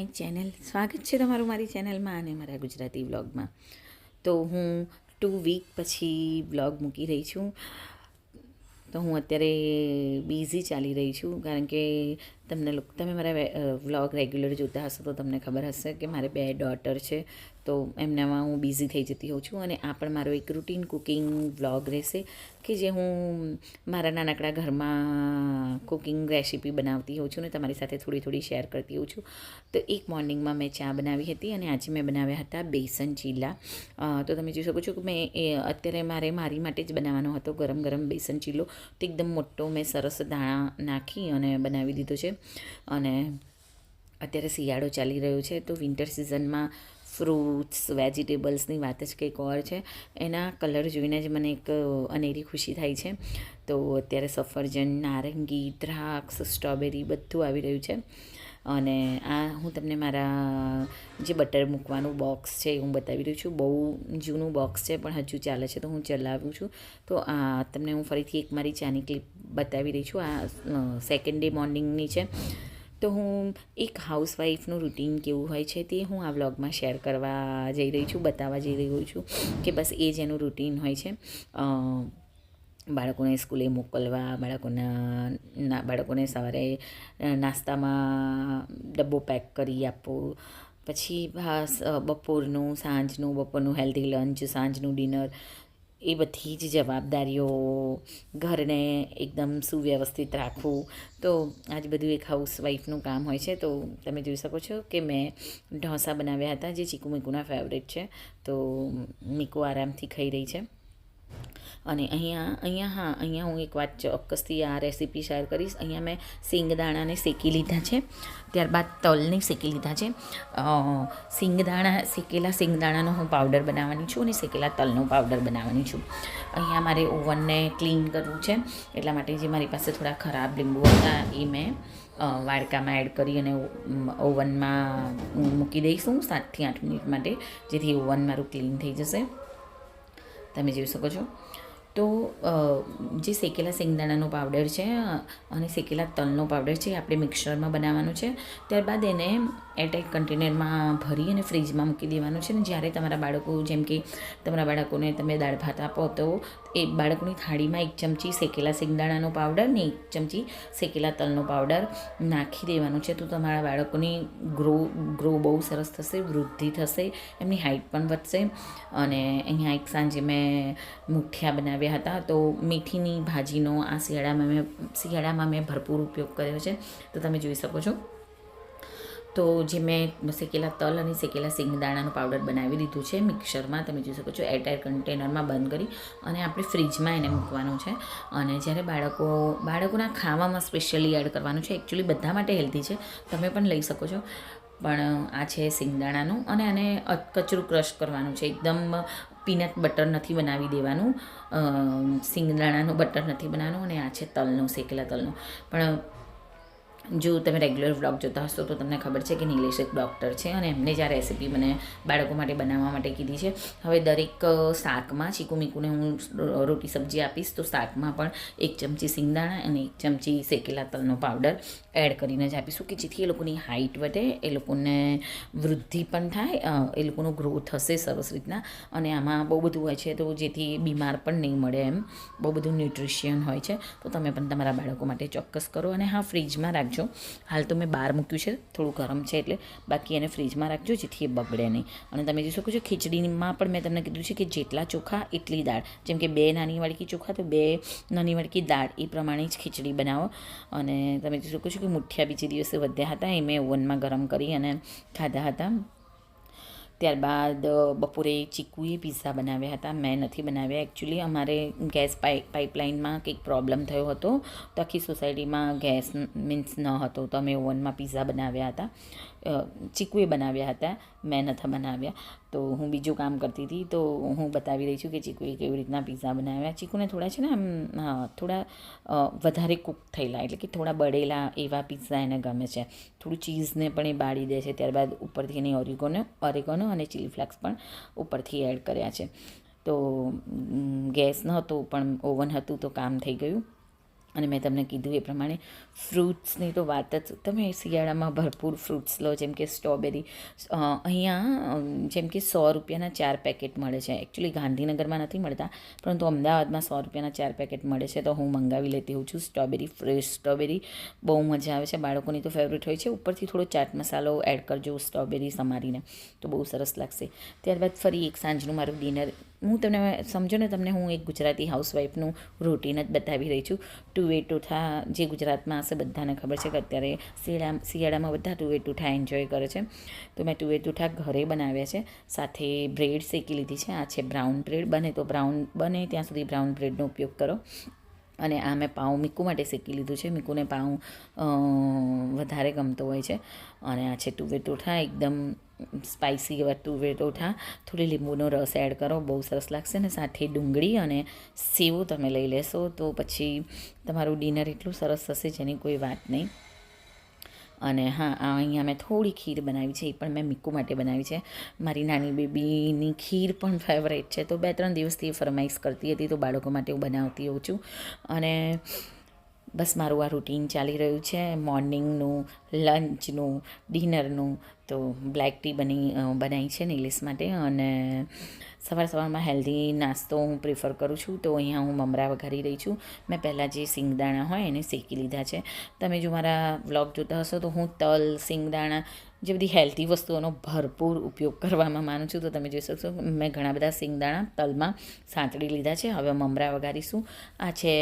My channel. સ્વાગત છે તમારું મારી ચેનલમાં અને મારા ગુજરાતી વ્લોગમાં. તો હું 2 વીક પછી વ્લોગ મૂકી રહી છું. તો હું અત્યારે બિઝી ચાલી રહી છું, કારણ કે તમે મારા વ્લોગ રેગ્યુલર જોતા હશો તો તમને ખબર હશે કે મારે 2 ડોટર છે. તો એમનામાં હું બિઝી થઈ જતી હોઉં છું, અને આ પણ મારો એક રૂટીન કુકિંગ વ્લોગ રહેશે કે જે હું મારા નાનકડા ઘરમાં કુકિંગ રેસીપી બનાવતી હોઉં છું ને તમારી સાથે થોડી શેર કરતી હોઉં છું. તો એક મોર્નિંગમાં મેં ચા બનાવી હતી અને આજે મેં બનાવ્યા હતા બેસન ચીલા. તો તમે જોઈ શકો છો કે અત્યારે મારી માટે જ બનાવવાનો હતો ગરમ ગરમ બેસન ચીલો. તો એકદમ મોટો મેં સરસ દાણા નાખી અને બનાવી દીધો છે. અને અત્યારે શિયાળો ચાલી રહ્યો છે, તો વિન્ટર સિઝનમાં ફ્રૂટ્સ વેજીટેબલ્સની વાત જ કંઈક ઓર છે. એના કલર જોઈને જ મને એક અનેરી ખુશી થાય છે. તો અત્યારે સફરજન, નારંગી, દ્રાક્ષ, સ્ટ્રોબેરી બધું આવી રહ્યું છે. અને આ હું તમને મારા જે બટર મૂકવાનું બોક્સ છે એ હું બતાવી રહી છું. બહુ જૂનું બોક્સ છે પણ હજુ ચાલે છે, તો હું ચલાવું છું. તો આ તમને હું ફરીથી એક મારી ચાની ક્લિપ બતાવી રહી છું. આ સેકન્ડ ડે મોર્નિંગની છે. તો હું એક હાઉસવાઈફનું રૂટીન કેવું હોય છે તે હું આ વ્લોગમાં શેર કરવા જઈ રહી છું, બતાવવા જઈ રહી છું કે બસ એ જ એનું રૂટીન હોય છે. બાળકોને સ્કૂલે મોકલવા, બાળકોને સવારે નાસ્તામાં ડબ્બો પેક કરી આપવો, પછી બપોરનું હેલ્ધી લંચ, સાંજનું ડિનર, એ બધી જ જવાબદારીઓ, ઘરને એકદમ સુવ્યવસ્થિત રાખવું. તો આજ બધું એક હાઉસવાઈફનું કામ હોય છે. તો તમે જોઈ શકો છો કે મેં ઢોસા બનાવ્યા હતા, જે ચીકુ મીકુના ફેવરેટ છે. તો મીકુ આરામથી ખાઈ રહી છે. અને અહીંયા હું એક વાત ચોક્કસથી આ રેસીપી શેર કરીશ. અહીંયા મેં સિંગદાણાને શેકી લીધા છે, ત્યારબાદ તલને શેકી લીધા છે. શેકેલા સિંગદાણાનો હું પાવડર બનાવવાની છું અને શેકેલા તલનો પાવડર બનાવવાની છું. અહીંયા મારે ઓવનને ક્લીન કરવું છે, એટલા માટે જે મારી પાસે થોડા ખરાબ લીંબુ હતા એ મેં વાડકામાં એડ કરી અને ઓવનમાં મૂકી દઈશું 7 થી 8 મિનિટ માટે, જેથી ઓવન મારું ક્લીન થઈ જશે. તમે જોઈ શકો છો. તો જે શેકેલા સિંગદાણાનો પાવડર છે અને શેકેલા તલનો પાવડર છે એ આપણે મિક્સરમાં બનાવવાનું છે. ત્યારબાદ એને એરટાઇટ કન્ટેનરમાં ભરી અને ફ્રીજમાં મૂકી દેવાનું છે. ને જ્યારે તમારા બાળકો, જેમ કે તમારા બાળકોને તમે દાળ ભાત આપો તો એ બાળકોની થાળીમાં 1 ચમચી શેકેલા સિંગદાણાનો પાવડર ને 1 ચમચી શેકેલા તલનો પાવડર નાખી દેવાનું છે. તો તમારા બાળકોની ગ્રો બહુ સરસ થશે, વૃદ્ધિ થશે, એમની હાઇટ પણ વધશે. અને અહીંયા એક સાંજે મેં મુઠિયા બનાવ્યા હતા. તો મેથીની ભાજીનો આ શિયાળામાં મેં ભરપૂર ઉપયોગ કર્યો છે. તો તમે જોઈ શકો છો. તો જે મેં શેકેલા તલ અને શેકેલા સિંગદાણાનું પાવડર બનાવી લીધું છે મિક્સરમાં, તમે જોઈ શકો છો. એરટાઇટ કન્ટેનરમાં બંધ કરી અને આપણે ફ્રીજમાં એને મૂકવાનું છે. અને જ્યારે બાળકોના ખાવામાં સ્પેશિયલી એડ કરવાનું છે. એકચ્યુઅલી બધા માટે હેલ્ધી છે, તમે પણ લઈ શકો છો. પણ આ છે સિંગદાણાનું, અને આને કચરું ક્રશ કરવાનું છે. એકદમ પીનટ બટર નથી બનાવી દેવાનું, સિંગદાણાનું બટર નથી બનાવવાનું. અને આ છે તલનું, શેકેલા તલનું. પણ જો તમે રેગ્યુલર વ્લોગ જોતા હશો તો તમને ખબર છે કે નિલેશ એક ડૉક્ટર છે, અને એમને જ આ રેસીપી મને બાળકો માટે બનાવવા માટે કીધી છે. હવે દરેક શાકમાં ચીકુ મીકુને હું રોટી સબ્જી આપીશ, તો શાકમાં પણ 1 ચમચી સિંગદાણા અને 1 ચમચી શેકેલા તલનો પાવડર એડ કરીને જ આપીશું, કે જેથી એ લોકોની હાઇટ વધે, એ લોકોને વૃદ્ધિ પણ થાય, એ લોકોનો ગ્રોથ થશે સરસ રીતના. અને આમાં બહુ બધું હોય છે, તો જેથી બીમાર પણ નહીં મળે, એમ બહુ બધું ન્યુટ્રિશિયન હોય છે. તો તમે પણ તમારા બાળકો માટે ચોક્કસ કરો. અને હા, ફ્રીજમાં રાખજો. હાલ તો મેં બહાર મૂક્યું છે, થોડું ગરમ છે એટલે, બાકી એને ફ્રીજમાં રાખજો જેથી એ બગડે નહીં. અને તમે જોઈ શકો છો ખીચડીમાં પણ મેં તમને કીધું છે કે જેટલા ચોખા એટલી દાળ, જેમ કે 2 નાની વાડકી ચોખા તો 2 નાની વાડકી દાળ, એ પ્રમાણે જ ખીચડી બનાવો. અને તમે જોઈ શકો છો કે મુઠિયા બીજે દિવસે વધ્યા હતા, એ મેં ઓવનમાં ગરમ કરી અને ખાધા હતા. ત્યારબાદ બપોરે ચીકુએ પિઝા બનાવ્યા હતા, મેં નથી બનાવ્યા. એકચ્યુઅલી અમારે ગેસ પાઇપલાઇનમાં કંઈક પ્રોબ્લેમ થયો હતો, તો આખી સોસાયટીમાં ગેસ ન હતો, તો અમે ઓવનમાં પિઝા બનાવ્યા હતા. ચીકુએ બનાવ્યા હતા, મેં નથી બનાવ્યા. તો હું બીજું કામ કરતી હતી, તો હું બતાવી રહી છું કે ચીકુએ કેવી રીતના પિઝા બનાવ્યા. ચીકુને થોડા છે ને આમ થોડા વધારે કૂક થયેલા, એટલે કે થોડા બળેલા એવા પિઝા એને ગમે છે. થોડું ચીઝને પણ એ બાળી દે છે. ત્યારબાદ ઉપરથી એની ઓરેગોનો અને ચીલી ફ્લેક્સ પણ ઉપરથી એડ કર્યા છે. તો ગેસ નહોતો પણ ઓવન હતું, તો કામ થઈ ગયું. અને મેં તમને કીધું એ પ્રમાણે ફ્રૂટ્સની તો વાત જ, તમે શિયાળામાં ભરપૂર ફ્રૂટ્સ લો, જેમ કે સ્ટ્રોબેરી. અહીંયા જેમ કે 100 રૂપિયાના 4 પેકેટ મળે છે. એકચ્યુઅલી ગાંધીનગરમાં નથી મળતા, પરંતુ અમદાવાદમાં 100 રૂપિયાના 4 પેકેટ મળે છે, તો હું મંગાવી લેતી હોઉં છું સ્ટ્રોબેરી. ફ્રેશ સ્ટ્રોબેરી બહુ મજા આવે છે, બાળકોની તો ફેવરેટ હોય છે. ઉપરથી થોડો ચાટ મસાલો એડ કરજો સ્ટ્રોબેરી સમારીને, તો બહુ સરસ લાગશે. ત્યારબાદ ફરી એક સાંજનું મારું ડિનર, હું તમને સમજો ને, તમને હું એક ગુજરાતી હાઉસવાઈફનું રૂટીન જ બતાવી રહી છું. તુવેર ટોઠા જે ગુજરાતમાં હશે બધાને ખબર છે કે અત્યારે શિયાળામાં બધા તુવેર ટોઠા એન્જોય કરે છે. તો મેં તુવેર ટોઠા ઘરે બનાવ્યા છે, સાથે બ્રેડ શેકી લીધી છે. આ છે બ્રાઉન બ્રેડ. બને તો બને ત્યાં સુધી બ્રાઉન બ્રેડનો ઉપયોગ કરો. અને આ મેં પાઉં મીકુ માટે શેકી લીધું છે. મીકુને પાઉં વધારે ગમતો હોય છે. અને આ છે તુવેર ટોઠા, એકદમ સ્પાઇસી એવા તુવેર ટોઠા. થોડી લીંબુનો રસ એડ કરો, બહુ સરસ લાગશે. ને સાથે ડુંગળી અને સેવ તમે લઈ લેશો તો પછી તમારું ડિનર એટલું સરસ થશે જેની કોઈ વાત નહીં. અને હા, અહીંયા મેં થોડી ખીર બનાવી છે, એ પણ મેં મીકુ માટે બનાવી છે. મારી નાની બેબીની ખીર પણ ફેવરેટ છે, તો 2-3 દિવસથી એ ફરમાઈશ કરતી હતી, તો બાળકો માટે હું બનાવતી હોઉં છું. અને બસ મારું આ રૂટીન ચાલી રહ્યું છે, મોર્નિંગનું, લંચનું, ડિનરનું. તો બ્લેક ટી બનાવી છે નિલેશ માટે. અને સવારમાં હેલ્ધી નાસ્તો હું પ્રિફર કરું છું, તો અહીંયા હું મમરા વઘારી રહી છું. મેં પહેલાં જે સિંગદાણા હોય એને શેકી લીધા છે. તમે જો મારા વ્લોગ જોતા હશો તો હું તલ, સિંગદાણા જે બધી હેલ્ધી વસ્તુઓનો ભરપૂર ઉપયોગ કરવામાં માનું છું. તો તમે જોઈ શકશો મેં ઘણા બધા સિંગદાણા તલમાં સાંતળી લીધા છે. હવે મમરા વઘારીશું. આ છે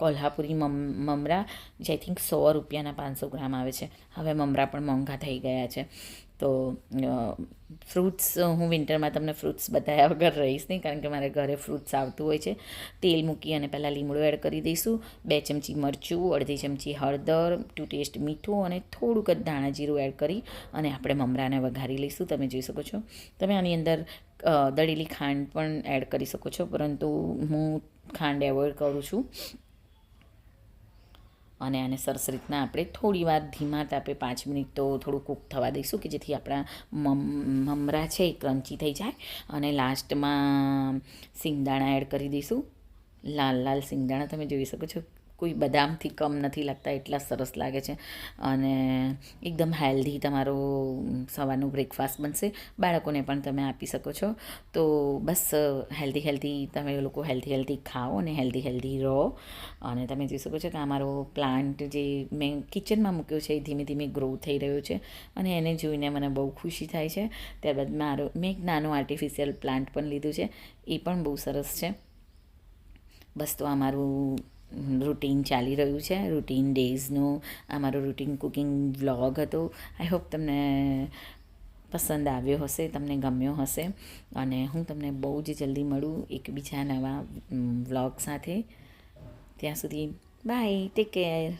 કોલ્હાપુરી મમરા, જે આઈ થિંક 100 રૂપિયાના 500 ગ્રામ આવે છે. હવે મમરા પણ મોંઘા થઈ ગયા છે. તો ફ્રૂટ્સ, હું વિન્ટરમાં તમને ફ્રૂટ્સ બતાવ્યા વગર રહીશ નહીં, કારણ કે મારે ઘરે ફ્રૂટ્સ આવતું હોય છે. તેલ મૂકી અને પહેલાં લીમડો એડ કરી દઈશું, 2 ચમચી મરચું, અડધી ચમચી હળદર, ટુ ટેસ્ટ મીઠું અને થોડુંક જ ધાણા જીરું એડ કરી અને આપણે મમરાને વઘારી લઈશું. તમે જોઈ શકો છો. તમે આની અંદર દળેલી ખાંડ પણ એડ કરી શકો છો, પરંતુ હું ખાંડ એવોઇડ કરું છું. અને આને સરસ રીતના આપણે થોડી વાર ધીમા તાપે 5 મિનિટ તો થોડું કૂક થવા દઈશું, કે જેથી આપણા મમરા છે એ ક્રન્ચી થઈ જાય. અને લાસ્ટમાં સિંગદાણા એડ કરી દઈશું, લાલ સિંગદાણા. તમે જોઈ શકો છો, કોઈ બદામથી કમ નથી લાગતા, એટલા સરસ લાગે છે. અને એકદમ હેલ્ધી તમારો સવારનું બ્રેકફાસ્ટ બનશે. બાળકોને પણ તમે આપી શકો છો. તો બસ હેલ્ધી તમે લોકો હેલ્ધી ખાઓ અને હેલ્ધી રહો. અને તમે જોઈ શકો છો કે આ મારો પ્લાન્ટ જે મેં કિચનમાં મૂક્યો છે એ ધીમે ધીમે ગ્રો થઈ રહ્યો છે, અને એને જોઈને મને બહુ ખુશી થાય છે. ત્યારબાદ મેં એક નાનો આર્ટિફિશિયલ પ્લાન્ટ પણ લીધું છે, એ પણ બહુ સરસ છે. બસ તો આ મારું રૂટીન ચાલી રહ્યું છે, રૂટીન ડેઝનું આ મારું રૂટીન કુકિંગ વ્લોગ હતો. આઈ હોપ તમને પસંદ આવ્યો હશે, તમને ગમ્યો હશે. અને હું તમને બહુ જ જલ્દી મળું એક બીજા નવા વ્લોગ સાથે. ત્યાં સુધી બાય, ટેક કેર.